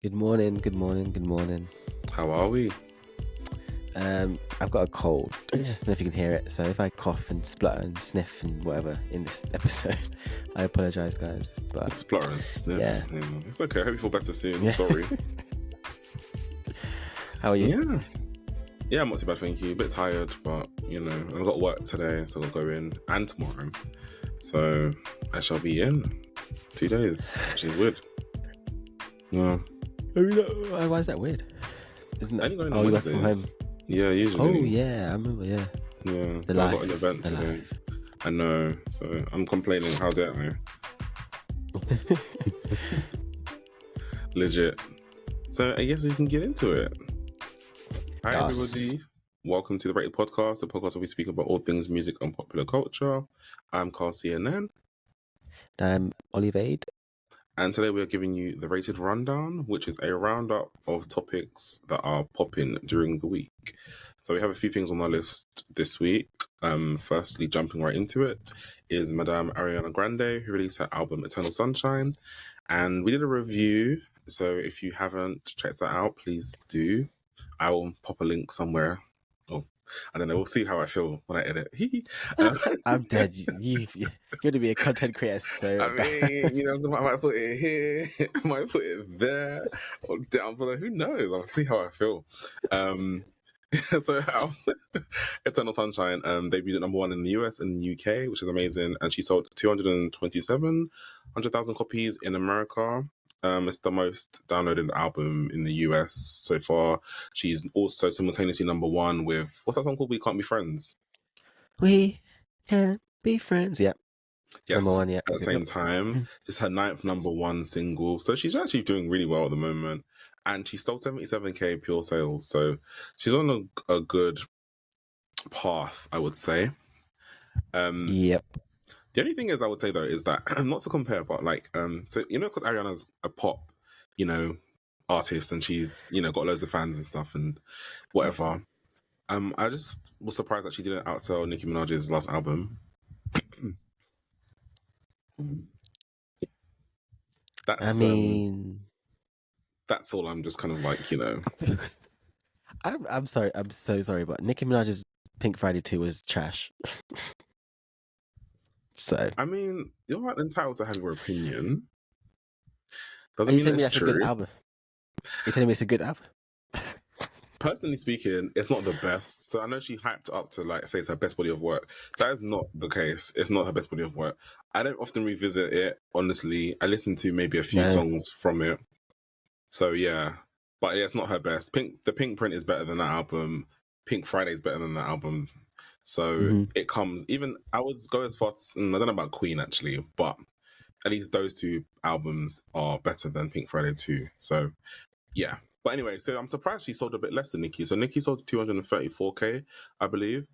Good morning, good morning, good morning. How are we? I've got a cold. I don't know if you can hear it. So if I cough and splutter and sniff and whatever in this episode, I apologize, guys. But Explorer and sniff. yeah. It's okay. I hope you feel better soon. Yeah. Sorry. How are you? Yeah, I'm not too bad, thank you. A bit tired, but I've got work today, so I'll go in, and tomorrow. So I shall be in 2 days, which is weird. Yeah. Why is that weird? Isn't that? Only going Oh, on you work from Wednesdays. home. Yeah, usually. Oh yeah, I remember. Yeah. Yeah. The I life. got an event The today. life. I know. So I'm complaining. How dare I? Legit. So I guess we can get into it. Hi, everybody. Welcome to the Rated Podcast, the podcast where we speak about all things music and popular culture. I'm Carl CNN. I'm Olivade. And today we are giving you the Rated Rundown, which is a roundup of topics that are popping during the week. So we have a few things on our list this week. Firstly, jumping right into it, is Madame Ariana Grande, who released her album Eternal Sunshine. And we did a review, so if you haven't checked that out, please do. I will pop a link somewhere. Oh, I don't know. We'll see how I feel when I edit. I'm dead. You're going to be a content creator so bad. I might put it here, I might put it there, or down below. Who knows? I'll see how I feel. So Eternal Sunshine debuted at #1 in the US and the UK, which is amazing. And she sold 227,000 copies in America. It's the most downloaded album in the US so far. She's also simultaneously #1 with, what's that song called? We Can't Be Friends. We can't be friends. Yep. Yes, #1, yeah. at the same time. Just her 9th #1 single. So she's actually doing really well at the moment. And she sold 77k pure sales. So she's on a good path, I would say. Yep. The only thing is, I would say though, is that not to compare, but so because Ariana's a pop, artist, and she's got loads of fans and stuff and whatever. I just was surprised that she didn't outsell Nicki Minaj's last album. That's all. I'm just kind of like, I'm sorry. I'm so sorry, but Nicki Minaj's Pink Friday 2 was trash. So I mean, you're entitled to have your opinion. Doesn't mean that's true. A good album? You're telling me it's a good album? Personally speaking, it's not the best. So I know she hyped up to say it's her best body of work. That is not the case. It's not her best body of work. I don't often revisit it, honestly. I listen to maybe a few songs from it. So yeah. But yeah, it's not her best. The Pink Print is better than that album. Pink Friday is better than that album. So it comes, even I would go as far as, I don't know about Queen actually, but at least those two albums are better than Pink Friday 2. So yeah. But anyway, so I'm surprised she sold a bit less than Nicki. So Nicki sold 234k, I believe,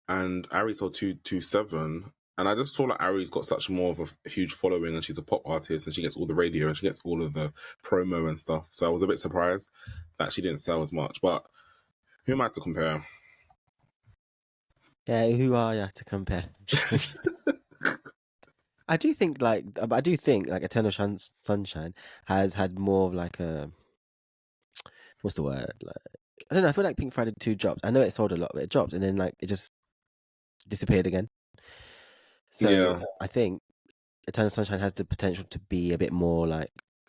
and Ari sold 227. And I just feel like Ari's got such more of a huge following, and she's a pop artist, and she gets all the radio, and she gets all of the promo and stuff. So I was a bit surprised that she didn't sell as much. But who am I to compare? Yeah, who are you to compare? I do think Eternal Sunshine has had more of like a, what's the word? I don't know. I feel like Pink Friday 2 dropped. I know it sold a lot, but it dropped and then it just disappeared again. So yeah. I think Eternal Sunshine has the potential to be a bit more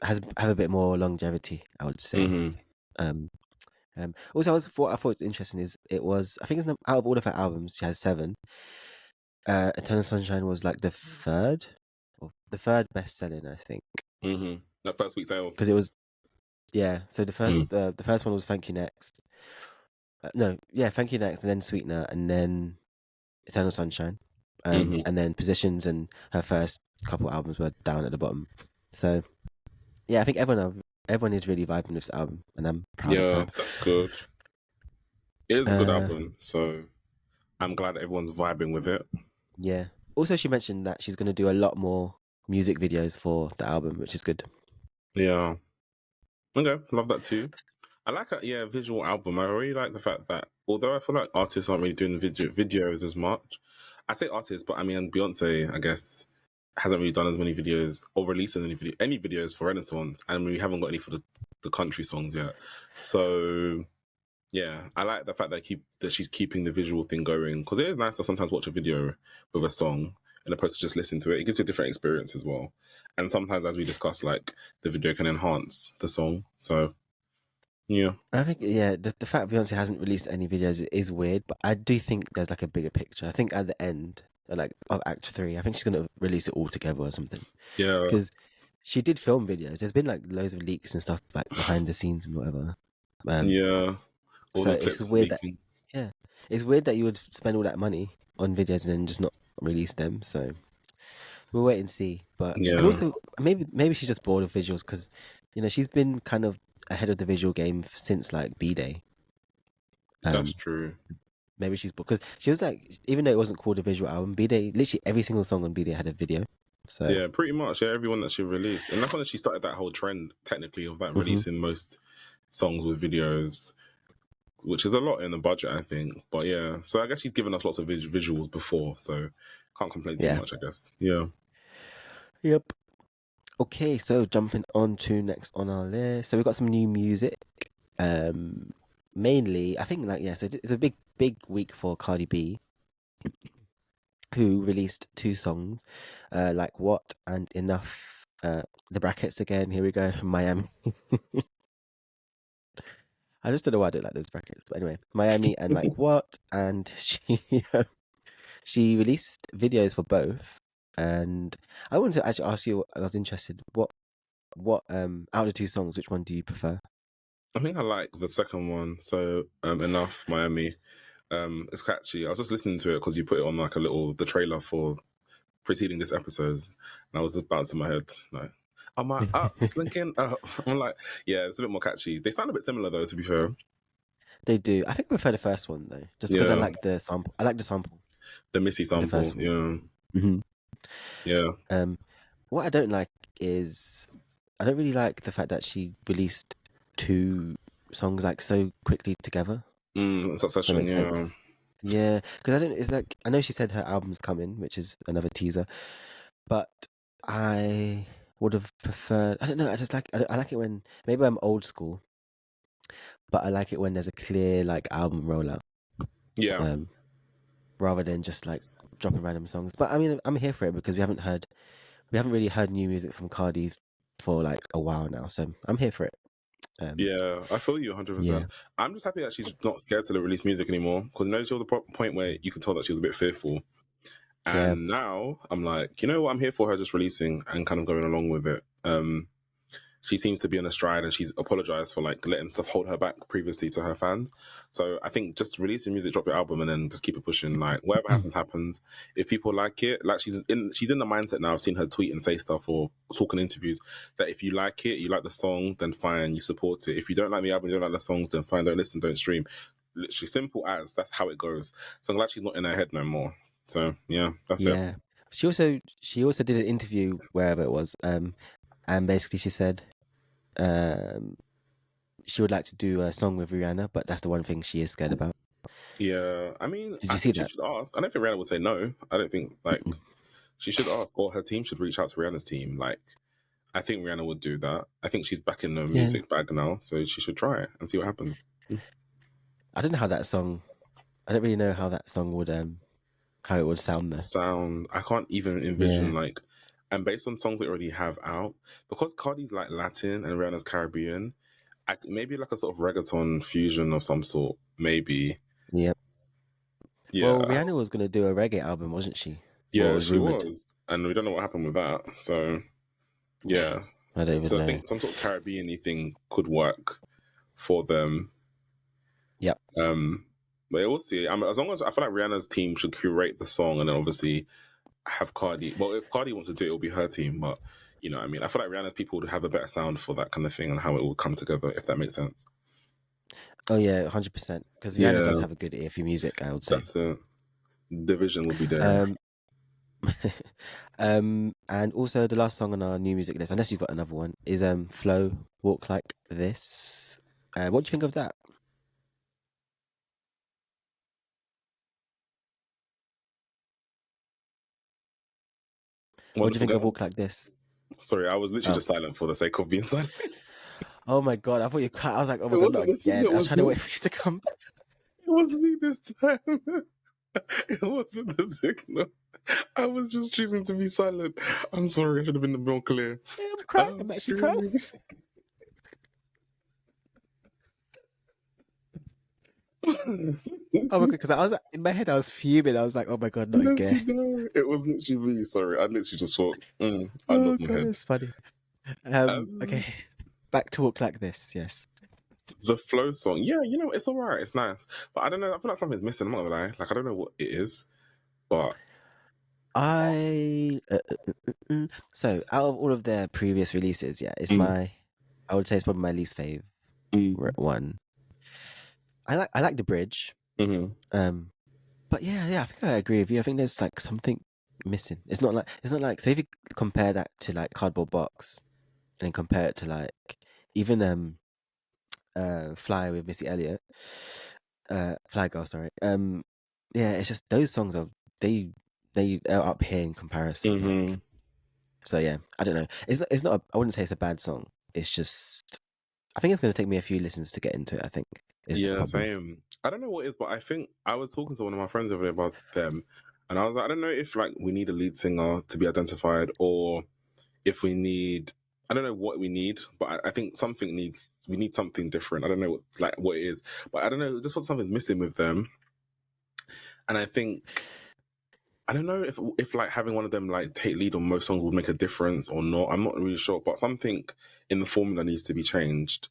have a bit more longevity, I would say. Also, what I thought was interesting is I think it's out of all of her albums, she has 7. Eternal Sunshine was the third best selling, I think. That first week sales, because it was So the first one was Thank You Next. Thank You Next, and then Sweetener, and then Eternal Sunshine, and then Positions, and her first couple albums were down at the bottom. So yeah, I think everyone is really vibing with this album, and I'm proud of her. Yeah, that's good. It is a good album, so I'm glad everyone's vibing with it. Yeah. Also, she mentioned that she's going to do a lot more music videos for the album, which is good. Yeah. Okay, love that too. I like a visual album. I really like the fact that, although I feel like artists aren't really doing videos as much. I say artists, but I mean Beyonce, I guess, hasn't really done as many videos or released any videos for Renaissance, and we haven't got any for the the country songs yet. So yeah, I like the fact that she's keeping the visual thing going, because it is nice to sometimes watch a video with a song and opposed to just listen to it. It gives you a different experience as well. And sometimes, as we discussed, like the video can enhance the song. So yeah, I think the fact Beyonce hasn't released any videos is weird, but I do think there's like a bigger picture. I think at the end, like of Act 3, I think she's gonna release it all together or something. yeah, Because she did film videos. There's been like loads of leaks and stuff like behind the scenes and whatever. yeah. All So the it's clips weird that leaking. yeah, it's weird that you would spend all that money on videos and then just not release them. So we'll wait and see. And Yeah, also maybe she's just bored of visuals because she's been kind of ahead of the visual game since like B-Day. that's Um, true. maybe she's bored because she was like, even though it wasn't called a visual album, B-Day, literally every single song on B-Day had a video. So Yeah, pretty much. Yeah, everyone that she released, and that's when she started that whole trend, technically, of like mhm. releasing most songs with videos, which is a lot in the budget, I think. But yeah, so I guess she's given us lots of visuals before, so can't complain too Yeah. much, I guess. Yeah. Yep. Okay, so jumping on to next on our list. So we've got some new music. Um, mainly, I think so it's a big week for Cardi B, who released two songs, like What and Enough. The brackets again. Here we go. Miami. I just don't know why I don't like those brackets, but anyway, Miami and like What, and she released videos for both. And I wanted to actually ask you. I was interested. What out of the two songs, which one do you prefer? I think I like the second one. So enough, Miami. It's catchy. I was just listening to it because you put it on like the trailer for preceding this episode, and I was just bouncing my head like, "Am I up, slinking up?" I'm like, yeah, it's a bit more catchy. They sound a bit similar though, to be fair. They do. I think I prefer the first one though, just because I Yeah, like the sample. I like the sample the Missy in the sample. first one. Yeah, hmm yeah, What I don't like is I don't really like the fact that she released two songs like so quickly together. If that Succession. makes Yeah, sense. Yeah, because I don't. It's like I know she said her album's coming, which is another teaser, but I would have preferred. I don't know. I just like. I like it when maybe I'm old school, but I like it when there's a clear like album rollout, yeah, um, rather than just like dropping random songs. But I mean, I'm here for it because we haven't really heard new music from Cardi for like a while now, so I'm here for it. Um, yeah. I feel you 100%. yeah, I'm just happy that she's not scared to release music anymore, because she was a point where you could tell that she was a bit fearful. yeah, And now I'm like, you know what? I'm here for her just releasing and kind of going along with it. She seems to be in a stride, and she's apologized for like letting stuff hold her back previously to her fans. So I think just release your music, drop your album, and then just keep it pushing. Like whatever happens, happens. If people like it, like she's in the mindset now. I've seen her tweet and say stuff or talk in interviews that if you like it, you like the song, then fine, you support it. If you don't like the album, you don't like the songs, then fine, don't listen, don't stream. Literally simple as that's how it goes. So I'm glad she's not in her head no more. So yeah, that's it. yeah. She also did an interview wherever it was, and basically she said, um, she would like to do a song with Rihanna, but that's the one thing she is scared about. Yeah, I mean, Did I you see think she that? should ask. I don't think Rihanna would say no. I don't think like she should ask, or her team should reach out to Rihanna's team. Like, I think Rihanna would do that. I think she's back in the Yeah, music bag now, so she should try it and see what happens. I don't know how that song. I don't really know how it would sound though. Sound, I can't even Yeah, envision like, and based on songs we already have out, because Cardi's like Latin and Rihanna's Caribbean, maybe like a sort of reggaeton fusion of some sort, maybe. yeah. Well, Yeah, Rihanna was gonna do a reggae album, wasn't she? Or it yeah, was she rumored. was, and we don't know what happened with that. So yeah, I don't even so I know. think some sort of Caribbean-y thing could work for them. Yep. But we'll see. I mean, as long as I feel like Rihanna's team should curate the song and then obviously have Cardi. Well, if Cardi wants to do it, it'll be her team. But you know, what I mean, I feel like Rihanna's people would have a better sound for that kind of thing and how it will come together, if that makes sense. Oh yeah, 100%. Because Rihanna does Yeah, have a good ear for music, I would say. that's it. Division will be there. Um, and also the last song on our new music list, unless you've got another one, is FLO Walk Like This. What do you think of that? What do you Wonderful think of Walk Girls. Like This? Sorry, I was literally Oh, just silent for the sake of being silent. Oh my god, I thought you cut. I was like, oh It my god, not wasn't the signal, again. it I was was trying to him. wait for you to come back. It wasn't me this time. It wasn't the signal. I was just choosing to be silent. I'm sorry, I should have been more clear. Yeah, I'm crying. I'm I'm actually crying. screaming. Oh my god, because I was in my head, I was fuming. I was like, oh my god, not Unless again. you know, it was literally me. Sorry, I literally just thought, I Oh knocked my god, head. it's funny. Okay, Um, back to Walk Like This. Yes, the flow song, yeah, you know, it's alright, it's nice, but I don't know. I feel like something's missing. I'm not gonna lie. Like I don't know what it is, but I so out of all of their previous releases, yeah, it's mm, I would say it's probably my least fave mm, one. I like the bridge. mm-hmm. But yeah, I think I agree with you. I think there's like something missing. It's not like so if you compare that to like Cardboard Box and then compare it to like even Fly with Missy Elliott, Fly Girl, sorry. Yeah, it's just those songs are they they are up here in comparison. Mm-hmm. Like so yeah, I don't know. It's not I wouldn't say it's a bad song. It's just I think it's gonna take me a few listens to get into it, I think is the Yeah, problem. same. I don't know what it is, but I think I was talking to one of my friends over there about them, and I was like, I don't know if like we need a lead singer to be identified, or if we need. I don't know what we need, but I think we need something different. I don't know what it is, but I don't know. Just what something's missing with them, and I think I don't know if like having one of them like take lead on most songs would make a difference or not. I'm not really sure, but something in the formula needs to be changed.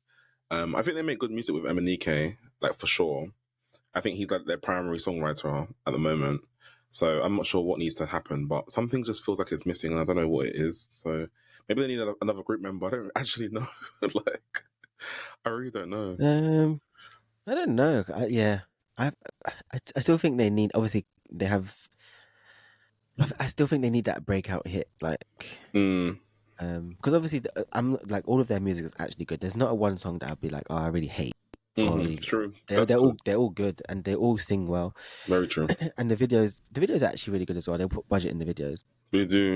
I think they make good music with Emanike, like for sure. I think he's like their primary songwriter at the moment. So I'm not sure what needs to happen, but something just feels like it's missing, and I don't know what it is. So maybe they need another group member. I don't actually know. Like, I really don't know. I don't know. Yeah, I, I still think they need. Obviously, they have. I still think they need that breakout hit, like, Mm, because obviously, I'm like all of their music is actually good. There's not a one song that I'd be like, oh, I really hate or really. true. That's true. They're all good and they all sing well, Very true. and the videos are actually really good as well. They put budget in the videos. We do.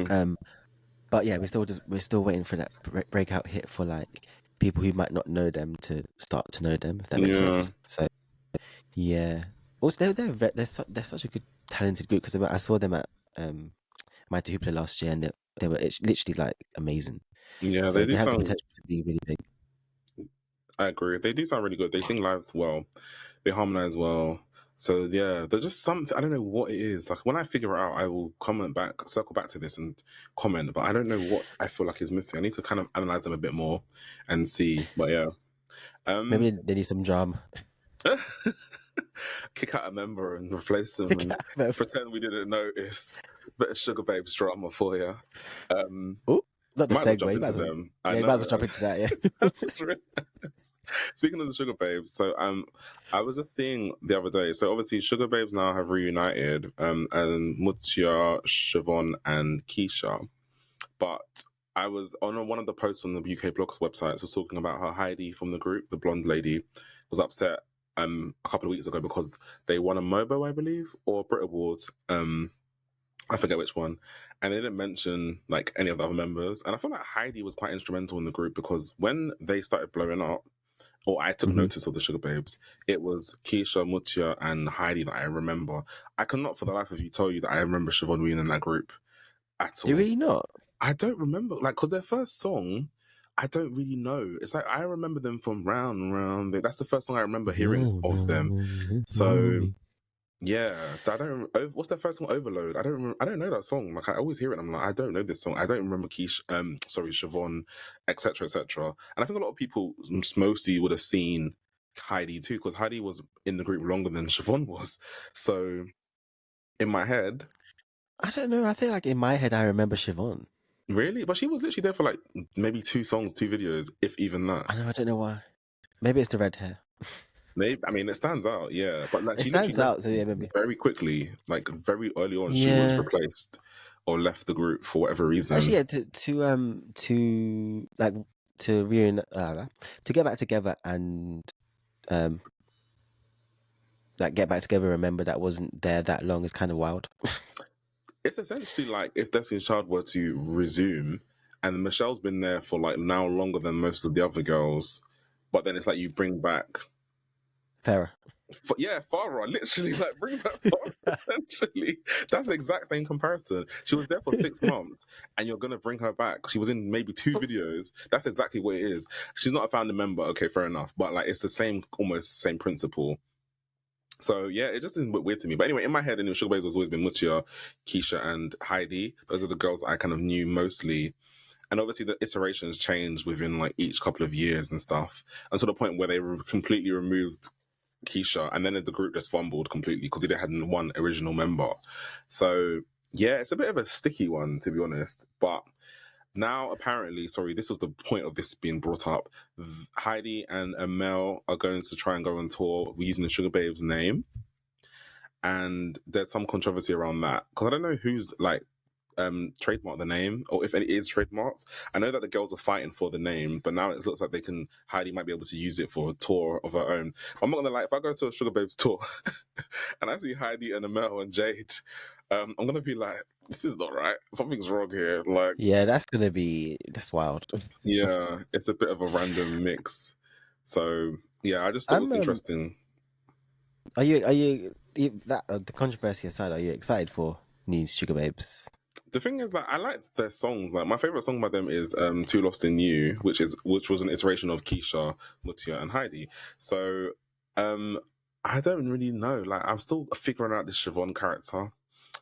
But yeah, we're still waiting for that breakout hit for like people who might not know them to start to know them, if that makes Yeah. sense. So yeah. Also, they're such a good talented group because I saw them at Mighty Hoopla last year and they were it's literally like amazing. Yeah, So they they do have the sound. potential to be really big. I agree. They do sound really good. They sing live well. They harmonize well. So yeah, there's just something. I don't know what it is. Like when I figure it out, I will circle back to this and comment. But I don't know what I feel like is missing. I need to kind of analyze them a bit more and see. But yeah, Maybe they need some drama. kick out a member and replace them and pretend we didn't notice. Bit of Sugar Babes drama for you. Oh, not the Might as well segue. jump You might into as well, them. yeah, I you know. might as well jump into that. Yeah. Speaking of the Sugar Babes, so I was just seeing the other day. So obviously, Sugar Babes now have reunited, and Mutia, Siobhan, and Keisha. But I was on one of the posts on the UK Blogs websites was talking about how Heidi from the group, the blonde lady, was upset a couple of weeks ago because they won a MOBO, I believe, or Brit Awards. I forget which one, and they didn't mention like any of the other members. And I feel like Heidi was quite instrumental in the group because when they started blowing up, or I took notice of the Sugar Babes, it was Keisha, Mutia, and Heidi that I remember. I cannot for the life of you tell you that I remember Siobhan being in that group at Do you all. really not? I don't remember, like, because their first song, I don't really know. It's like I remember them from Round and Round. That's the first song I remember hearing of them. So yeah, I don't. What's their first song? Overload. I don't know that song. Like I always hear it. I'm like, I don't know this song. I don't remember Siobhan, etc., etc. And I think a lot of people, mostly, would have seen Heidi too, because Heidi was in the group longer than Siobhan was. So in my head, I don't know. I think like in my head, I remember Siobhan. really, but she was literally there for like maybe 2 songs, 2 videos, if even that. I don't know why. Maybe it's the red hair. Maybe, I mean, it stands out, yeah. But like, It she literally stands left out. So yeah, maybe. very quickly, like very early on. She was Yeah. replaced or left the group for whatever reason. Actually, yeah. To like to reunite to get back together and like get back together. Remember that wasn't there that long is kind of wild. It's essentially like if Destiny's Child were to resume and Michelle's been there for like now longer than most of the other girls. But then it's like you bring back, Farrah. Farah, literally, like bring back Farah. Essentially, that's the exact same comparison. She was there for 6 months, and you're gonna bring her back. She was in maybe 2 videos. That's exactly what it is. She's not a founding member. Okay, fair enough. But like, it's the same, almost same principle. So yeah, it just is a bit weird to me. But anyway, in my head, Sugar Babes has always been Mutia, Keisha, and Heidi. Those are the girls I kind of knew mostly. And obviously the iterations changed within like each couple of years and stuff, until the point where they completely removed Keisha, and then the group just fumbled completely because they had one original member. So yeah, it's a bit of a sticky one, to be honest. But now apparently, sorry, this was the point of this being brought up. Heidi and Amel are going to try and go on tour using the Sugar Babes name, and there's some controversy around that because I don't know who's like trademark the name, or if it is trademarked. I know that the girls are fighting for the name, but now it looks like Heidi might be able to use it for a tour of her own. I'm not gonna lie, if I go to a Sugar Babes tour and I see Heidi and Amel and Jade, I'm gonna be like, this is not right. Something's wrong here. Like, Yeah, that's wild. yeah, it's a bit of a random mix. So yeah, I just thought it was interesting. Are you that the controversy aside, are you excited for new Sugar Babes? The thing is, like, I liked their songs. Like, my favorite song by them is "Too Lost in You," which was an iteration of Keisha, Mutia, and Heidi. So, I don't really know. Like, I'm still figuring out this Siobhan character.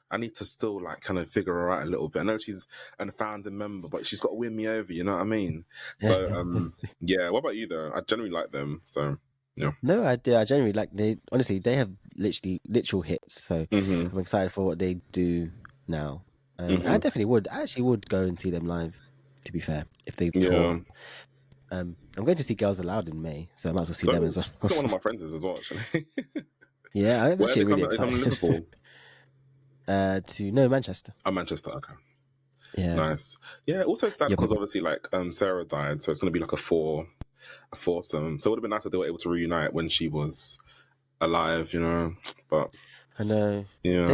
I need to still like kind of figure her out a little bit. I know she's a founding member, but she's got to win me over. You know what I mean? So, yeah. What about you, though? I generally like them. So, yeah. No, I do. I generally like they have literal hits. So I'm excited for what they do now. I definitely would. I actually would go and see them live. To be fair, if they tour, I'm going to see Girls Aloud in May, so I might as well see them as well. One of my friends is as well, actually. Yeah, I'm actually really excited. Liverpool? To Manchester. Oh, Manchester. Okay. Yeah. Nice. Yeah. Also sad because obviously, like, Sarah died, so it's going to be like a foursome. So it would have been nice if they were able to reunite when she was alive, you know. But I know. Yeah.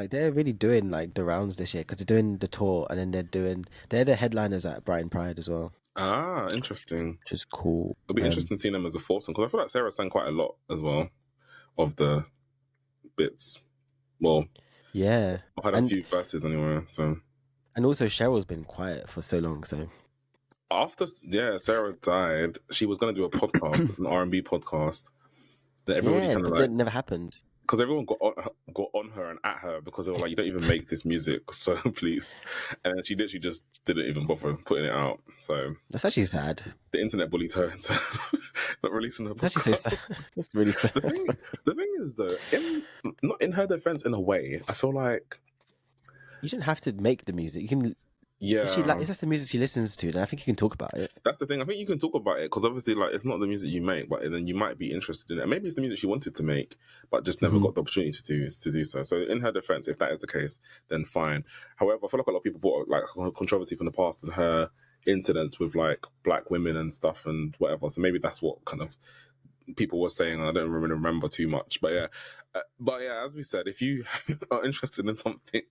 They're really doing like the rounds this year because they're doing the tour, and then they're the headliners at Brighton Pride as well. Ah, interesting. Which is cool. It'll be interesting seeing them as a foursome because I feel like Sarah sang quite a lot as well of the bits. Well, yeah, I've had a few verses anyway. So, and also Cheryl's been quiet for so long. So after Sarah died, she was going to do a podcast, an R&B podcast. That everybody kind of like that never happened. Because everyone got on her and at her because they were like, you don't even make this music, so please. And then she literally just didn't even bother putting it out. So that's actually sad. The internet bullied her into not releasing her podcast. That's actually so sad. That's really sad. The thing is, though, not in her defense, in a way, I feel like you shouldn't have to make the music. You can. Yeah, if that's the music she listens to, then I think you can talk about it. That's the thing. I think you can talk about it because obviously, like, it's not the music you make, but then you might be interested in it. And maybe it's the music she wanted to make, but just never got the opportunity to do so. So, in her defense, if that is the case, then fine. However, I feel like a lot of people brought like controversy from the past and her incidents with like black women and stuff and whatever. So maybe that's what kind of people were saying. I don't really remember too much, but yeah, as we said, if you are interested in something,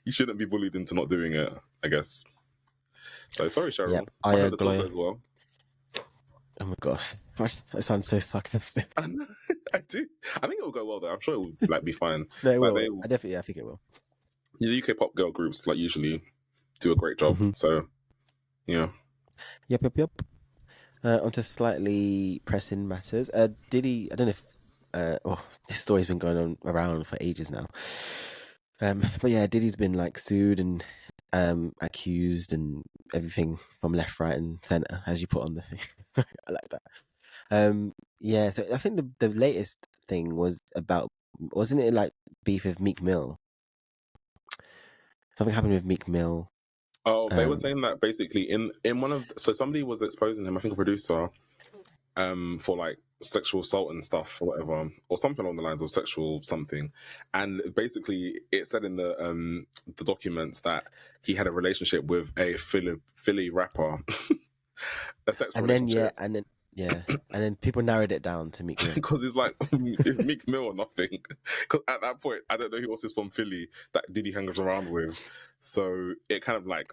you shouldn't be bullied into not doing it, I guess. So sorry, Cheryl. Yep, I heard the topic as well. Oh my gosh, that sounds so sarcastic. I do. I think it will go well though. I'm sure it will like be fine. No, it will. I think it will. The UK pop girl groups like usually do a great job. So yeah. Yep. Onto slightly pressing matters. Diddy, I don't know if this story's been going on around for ages now. But yeah, Diddy's been like sued and accused and everything from left, right, and center, as you put on the thing. I like that. Yeah, so I think the latest thing was about, wasn't it like beef with Meek Mill? Something happened with Meek Mill. Oh, they were saying that basically in one of somebody was exposing him, I think a producer, for like sexual assault and stuff or whatever, or something along the lines of sexual something, and basically it said in the documents that he had a relationship with a Philly rapper, a sexual relationship. Yeah, and then people narrowed it down to Meek Mill. Because it's like it's Meek Mill or nothing. Because at that point, I don't know who else is from Philly that Diddy hangs around with. So it kind of like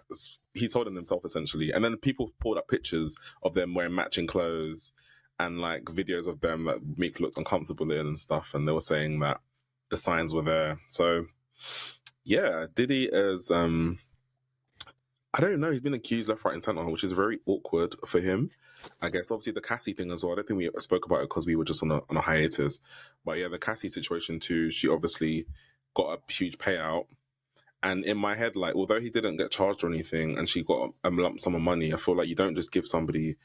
he told him himself essentially, and then people pulled up pictures of them wearing matching clothes and like videos of them that Meek looked uncomfortable in and stuff, and they were saying that the signs were there. So yeah, Diddy is I don't know. He's been accused left, right, and centre, which is very awkward for him. I guess obviously the Cassie thing as well. I don't think we spoke about it because we were just on a hiatus. But yeah, the Cassie situation too. She obviously got a huge payout, and in my head, like although he didn't get charged or anything, and she got a lump sum of money, I feel like you don't just give somebody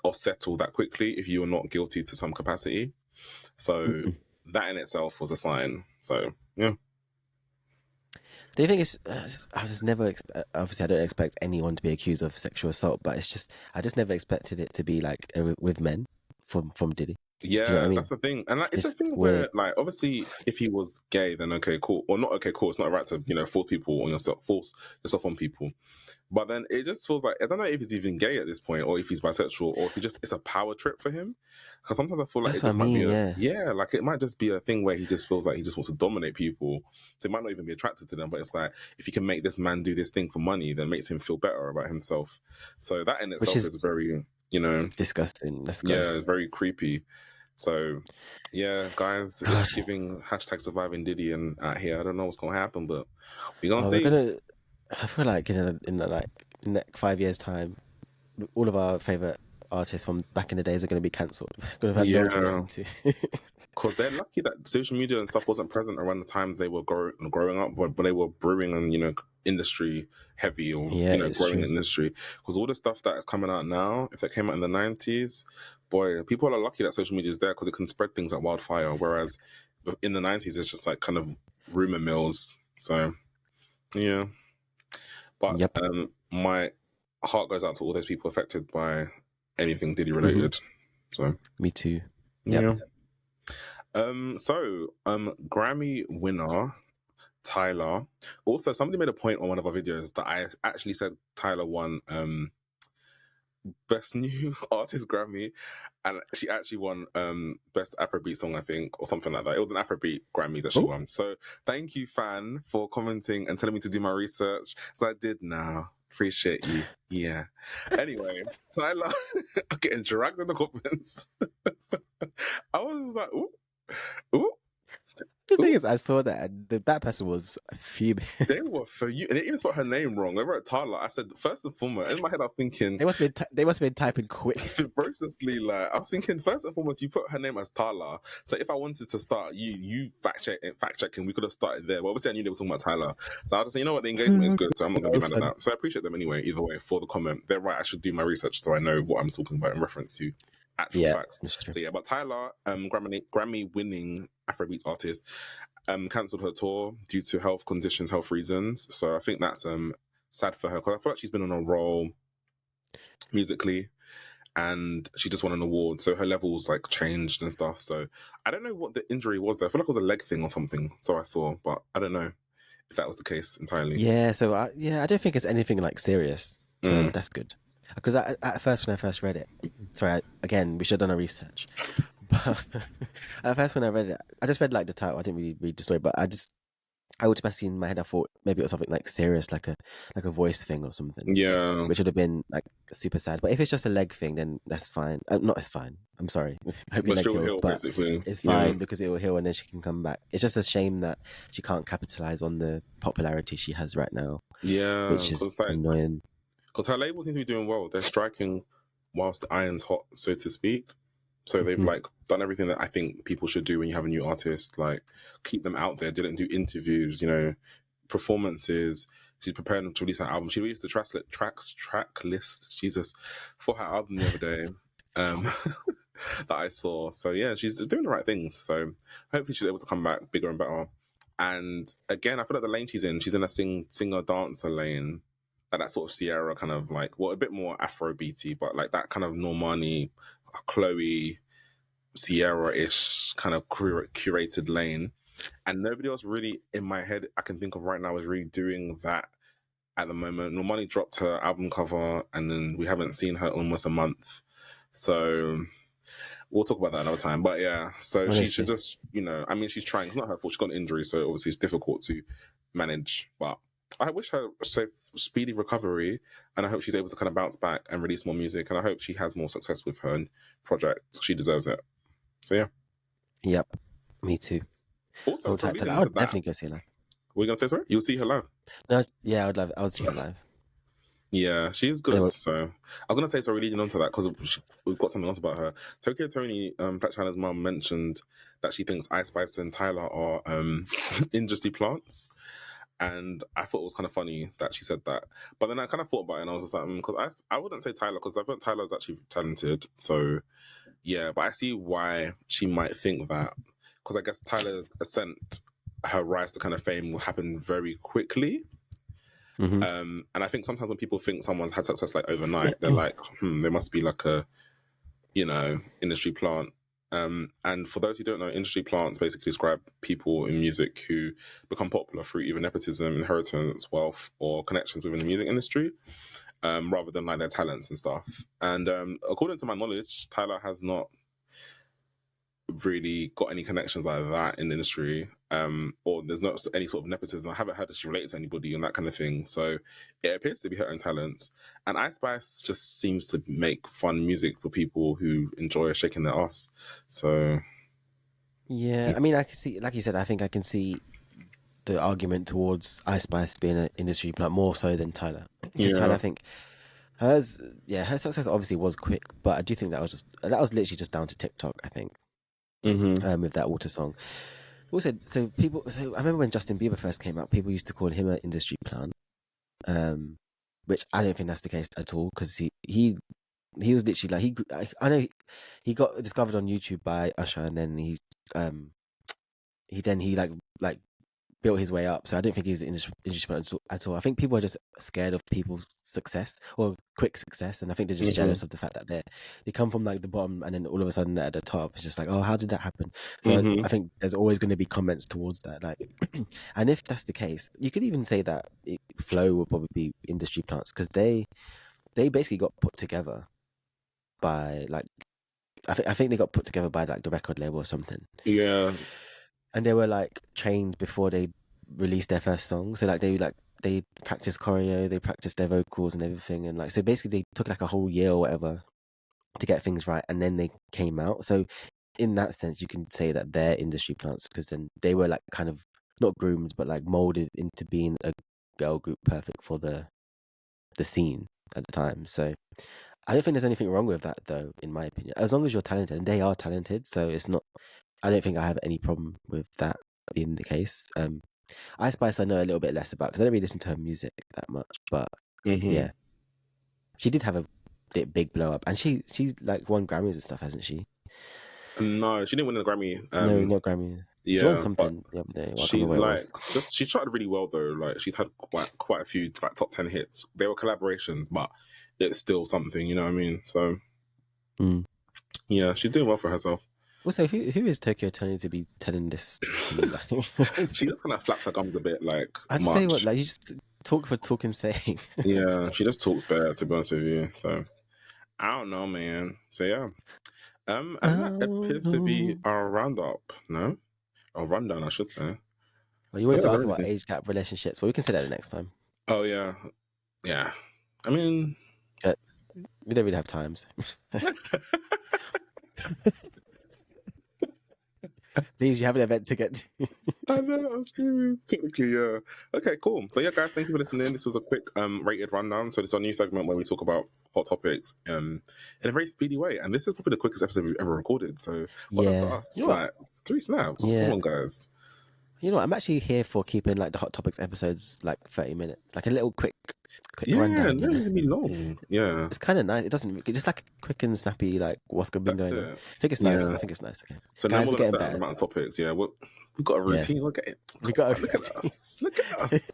or settle that quickly if you are not guilty to some capacity. So that in itself was a sign. So yeah. Do you think it's? I just never. Obviously, I don't expect anyone to be accused of sexual assault, but it's just I just never expected it to be like with men from Diddy. Do you know what I Yeah, mean? that's the thing, and like it's a It's thing weird. where, like, obviously, if he was gay, then okay, cool, or not okay, cool. It's not a right to force people on yourself, force yourself on people. But then it just feels like I don't know if he's even gay at this point, or if he's bisexual, or if he just it's a power trip for him. Because sometimes I feel like That's it what I just might be mean. Yeah. like it might just be a thing where he just feels like he just wants to dominate people. So he might not even be attracted to them, but it's like if he can make this man do this thing for money, then it makes him feel better about himself. So that in Which itself is is very, disgusting. That's gross. yeah, very creepy. So, yeah, guys, God. it's giving hashtag surviving Diddy and out here. I don't know what's gonna happen, but we're gonna Oh, we're see. gonna. I feel like in like 5 years' time, all of our favorite artists from back in the days are going to be cancelled. We're going to have no one to Yeah, listen to. because they're lucky that social media and stuff wasn't present around the times they were growing up, but they were brewing and industry heavy or Yeah, it's growing true. industry. Because all the stuff that is coming out now, if it came out in the 90s, boy, people are lucky that social media is there because it can spread things like wildfire. Whereas in the 90s, it's just like kind of rumor mills. So yeah. But Yep. my heart goes out to all those people affected by anything Diddy Hmm. related. So Me too. Yep. yeah. Grammy winner Tyla. Also, somebody made a point on one of our videos that I actually said Tyla won best new artist Grammy, and she actually won best Afrobeat song, I think, or something like that. It was an Afrobeat Grammy that she Oh, won. So thank you, fan, for commenting and telling me to do my research. So I did now. Appreciate you. Yeah. Anyway, Tyler, I'm getting dragged in the comments. I was like, ooh, ooh, the thing ooh. is, I saw that and that person was fuming. They were for you, and they even spelled her name wrong. They wrote Tyler. I said first and foremost. In my head, I'm thinking They must have been typing quick. ferociously. Like I was thinking, first and foremost, you put her name as Tyler. So if I wanted to start, you fact checking, we could have started there. But obviously, I knew they were talking about Tyler. So I just say, you know what, the engagement is good, so I'm not gonna be mad at Awesome. that. So I appreciate them anyway. Either way, for the comment, they're right. I should do my research so I know what I'm talking about in reference to actual Yeah, facts. that's true. So yeah, but Tyler, Grammy winning Afrobeat artist, cancelled her tour due to health conditions, health reasons. So I think that's sad for her because I feel like she's been on a roll musically, and she just won an award, so her levels like changed and stuff. So I don't know what the injury was. I feel like it was a leg thing or something. So I saw, but I don't know if that was the case entirely. Yeah, so I don't think it's anything like serious. So Mm. that's good. Because at first, when I first read it, sorry, again, we should have done our research. But at first, when I read it, I just read like the title. I didn't really read the story, but I automatically in my head, I thought maybe it was something like serious, like a voice thing or something, Yeah, which would have been like super sad. But if it's just a leg thing, then that's fine. Not as fine. I'm sorry. I hope your but leg she'll heals, heal but basically. it's Yeah, fine because it will heal and then she can come back. It's just a shame that she can't capitalize on the popularity she has right now, yeah, which is because like annoying. because her labels seem to be doing well. They're striking whilst the iron's hot, so to speak. So they've Hmm. like done everything that I think people should do when you have a new artist, like keep them out there. Didn't do interviews, performances. She's preparing to release her album. She released the track list, Jesus, for her album the other day. Um, that I saw. So yeah, she's doing the right things. So hopefully she's able to come back bigger and better. And again, I feel like the lane she's in a singer dancer lane. Like that sort of Sierra kind of like, well, a bit more Afro beaty, but like that kind of Normani, Chloe, Sierra-ish kind of curated lane. And nobody else really in my head I can think of right now is really doing that at the moment. Normani dropped her album cover and then we haven't seen her almost a month. So we'll talk about that another time. But yeah, so she should Honestly. just, I mean, she's trying. It's not her fault. She's got an injury, so obviously it's difficult to manage. But I wish her safe, speedy recovery, and I hope she's able to kind of bounce back and release more music. And I hope she has more success with her project. She deserves it. So yeah. Yep. Me too. Also, Hold so tight to leading that. I into would that, definitely go see her live. what are you gonna say? Sorry, you'll see her live. No, yeah, I would see her live. Yeah, she is good. So I'm gonna say so. Leading on to that because we've got something else about her. Tokyo Tony, Black China's mum mentioned that she thinks Ice Spice and Tyla are industry plants, and I thought it was kind of funny that she said that. But then I kind of thought about it, and I was just like, because I wouldn't say Tyla because I think Tyla's actually talented. So yeah, but I see why she might think that because I guess Tyla's ascent, her rise to kind of fame will happen very quickly. Mm-hmm. And I think sometimes when people think someone had success like overnight, they're like, they must be like a, industry plant. And for those who don't know, industry plants basically describe people in music who become popular through either nepotism, inheritance, wealth, or connections within the music industry, rather than like their talents and stuff. And according to my knowledge, Tyler has not really got any connections like that in the industry, or there's not any sort of nepotism. I haven't heard that she's related to anybody and that kind of thing. So it appears to be her own talent. And Ice Spice just seems to make fun music for people who enjoy shaking their ass. So yeah, I mean, I can see, like you said, I think I can see the argument towards Ice Spice being an industry plant more so than Tyla. Because Tyla, I think her success obviously was quick, but I do think that was literally just down to TikTok, I think. With that Water song. Also, so I remember when Justin Bieber first came out, people used to call him an industry plant, which I don't think that's the case at all because he was literally like I know he got discovered on YouTube by Usher and then he like built his way up. So I don't think he's an industry plant at all. I think people are just scared of people's success or quick success, and I think they're just jealous of the fact that they come from like the bottom and then all of a sudden they're at the top. It's just like, oh, how did that happen? So I think there's always going to be comments towards that. Like, and if that's the case, you could even say that FLO will probably be industry plants because they basically got put together by like I think they got put together by like the record label or something. Yeah. And they were like trained before they released their first song. So like they practiced choreo, they practiced their vocals and everything, and like so basically they took like a whole year or whatever to get things right, and then they came out. So in that sense, you can say that they're industry plants because then they were like kind of not groomed, but like molded into being a girl group perfect for the scene at the time. So I don't think there's anything wrong with that though, in my opinion. As long as you're talented, and they are talented, so it's not. I don't think I have any problem with that being the case. Ice Spice I know a little bit less about because I don't really listen to her music that much, but yeah, she did have a big blow up, and she like won Grammys and stuff, hasn't she? No, she didn't win the Grammy. No, not Grammy. Yeah, she won something the other day. She's like she charted really well though. Like she's had quite a few like top 10 hits. They were collaborations, but it's still something. You know what I mean? So yeah, she's doing well for herself. Also, who is Tokyo Tony to be telling this to me? Like, she just kind of flaps her gums a bit, like I'd say what, like you just talk for talking's sake. Yeah, she just talks better, to be honest with you. So I don't know, man. So yeah, and that appears to be our roundup. No, or rundown, I should say. Well, you wanted to ask about age gap relationships, but we can say that the next time. Oh yeah. I mean, we don't really have time. So. Please, you have an event to get to. I know, I was screaming. Technically, yeah. Okay, cool. But yeah, guys, thank you for listening. This was a quick rated rundown. So this is our new segment where we talk about hot topics in a very speedy way. And this is probably the quickest episode we've ever recorded. So well done to us. You know like 3 snaps. Yeah. Come on, guys. You know what? I'm actually here for keeping like the hot topics episodes like 30 minutes, like a little quick rundown. Yeah, it doesn't be long. Yeah, it's kind of nice. It doesn't just like quick and snappy, like what's been going on. I think it's nice. I think it's nice. Okay, so guys, now we're getting better amount of topics. Yeah, we've got a routine. Look at it. We got a routine. Look at us.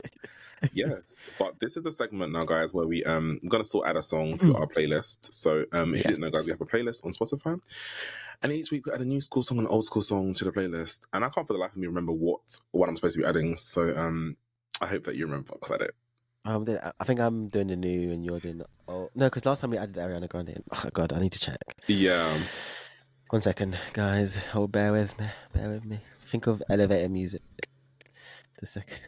Yes, but this is the segment now, guys, where we I'm gonna still add a song to our playlist. So if you didn't know, guys, we have a playlist on Spotify. And each week we add a new school song and an old school song to the playlist. And I can't for the life of me remember what I'm supposed to be adding. So I hope that you remember because I don't. I think I'm doing the new and you're doing. Oh no, because last time we added Ariana Grande. Oh God, I need to check. Yeah. 1 second, guys. Oh, bear with me. Bear with me. Think of elevator music. Just a second.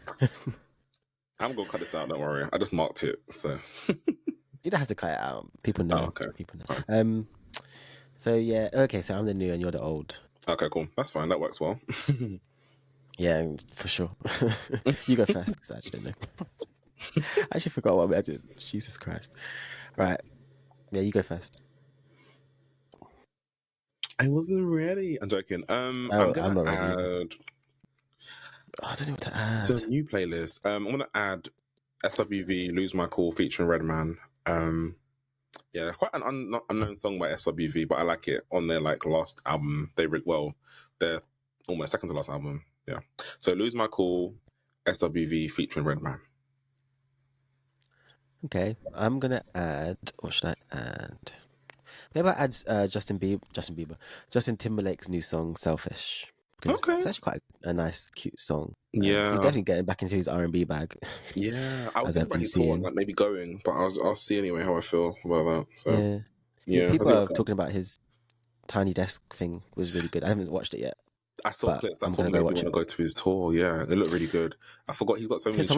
I'm gonna cut this out, don't worry. I just marked it, so You don't have to cut it out. People oh, know. okay. People know. Fine. So yeah. Okay. So I'm the new and you're the old. Okay, cool. That's fine. That works well. Yeah, for sure. You go first because I actually don't know. I actually forgot what we did. Jesus Christ. Right. Yeah, you go first. I wasn't ready. I'm joking. I'm Oh, I'm gonna not ready either. add Oh, I don't know what to to a add. new playlist. I'm gonna add SWV "Lose My Cool" featuring Redman. Yeah, quite an not unknown song by SWV, but I like it on their like last album. Their almost second to last album. Yeah. So "Lose My Cool," SWV featuring Redman. Okay, I'm gonna add. What should I add? Maybe I add Justin Timberlake's new song "Selfish" because Okay. it's actually quite a nice, cute song. He's Yeah. definitely getting back into his R&B bag, Yeah. I was as thinking I've about been his tour and seeing. like maybe going, but I'll see anyway how I feel about that. So Yeah, yeah, I people do are like that. talking about his Tiny Desk thing was really good. I haven't watched it yet, I saw but clips. I'm That's what gonna go made me watch want to it. go to his tour. Yeah, it looked really good. I forgot he's got so I think many tunes.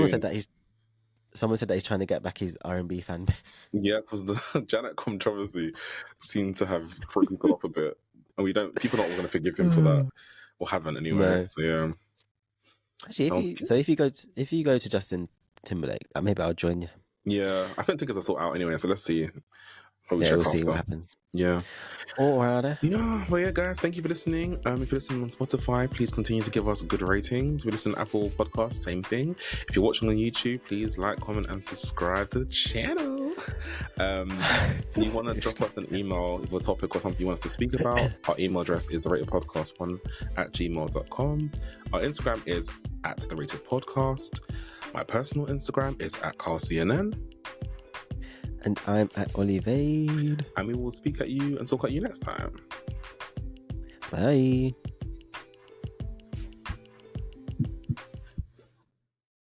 someone said that he's trying to get back his R&B fan base. Yeah, because the Janet controversy seemed to have put people off a bit, and people aren't going to forgive him for that, or haven't anyway. No, So yeah, actually, sounds good. if you go to Justin Timberlake, maybe I'll join you. Yeah, I think tickets are sold out anyway. So let's see. Probably Yeah, check we'll see what after. happens. Yeah. Alright. Yeah, well, yeah, guys, thank you for listening. If you're listening on Spotify, please continue to give us good ratings. We listen to Apple Podcasts, same thing. If you're watching on YouTube, please like, comment, and subscribe to the channel. If you want to drop us an email with a topic or something you want us to speak about, our email address is theratedpodcast1@gmail.com. Our Instagram is @theratedpodcast. My personal Instagram is @CarlCNN. And I'm at Olivade. And we will speak at you and talk at you next time. Bye.